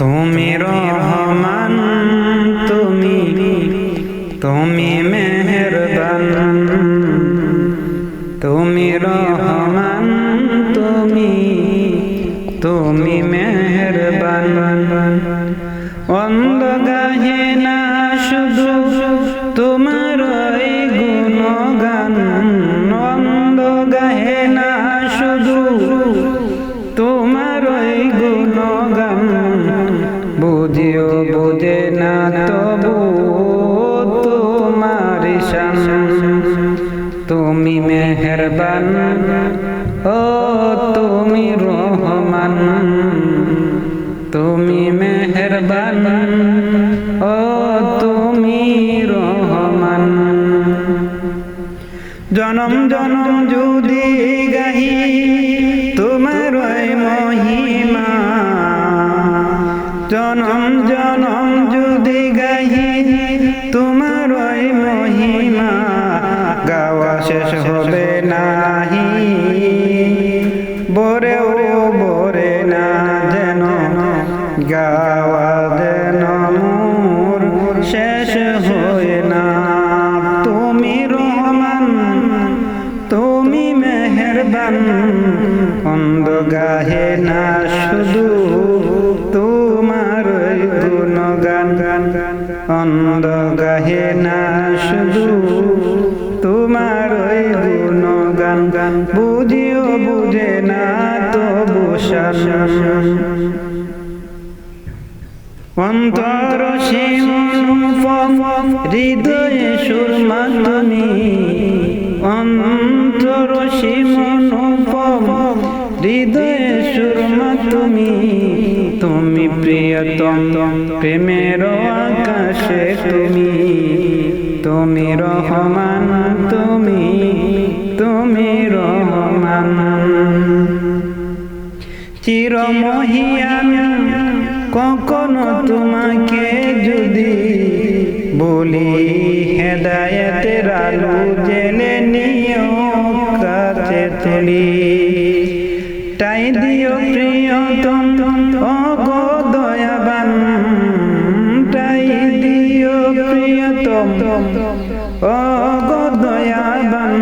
তুমি রহমান, তুমি তুমি মেহেরবান, তুমি রহমান, তুমি তুমি মেহেরবান। অন্ধ গাহে না শুধু তোমার গুণগান, অন্ধ গাহে না শুধু তোমার গুণগান। বুঝিও বুঝে না তবু তোমার শান। তুমি মেহেরবান, ও তুমি রহমান, তুমি মেহেরবান, ও তুমি রহমান। জনম জনম যদি গাহি তোমার মহিমা, জনম জনম যদি গাহি তোমার মহিমা, গাওয়া শেষ হবে নাহি, বরেও বরে না যেন, গাওয়া যেন মোর শেষ হয় না। তুমি রহমান, তুমি মেহেরবান, অন্ধ গাহে না শুধু তোমার গুণগান, অন্ধ গাহে না শুধু তোমার গুণগান। বুঝিও বুঝে না তবু শান। অন্তর অনুপম হৃদয়ে সুরমা তুমি, অন্তর অনুপম হৃদয়ে সুরমা তুমি। তুমি প্রিয়তম প্রেমের আকাশে তুমি, তুমি রহমান, তুমি তুমি রহমান। চিরমহিয়ান কখনো তোমাকে যদি বলি, হেদায়েতের আলো জেলে নিও কাছে তুলি। তাই দিও প্রিয়তম ওগো দয়াবান, তাই দিও প্রিয়তম ওগো দয়াবান।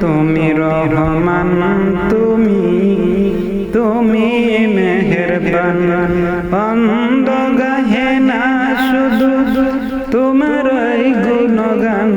তুমি রহমান, তুমি তুমি মেহেরবান, অন্ধ গাহে না শুধু তোমার গুণগান।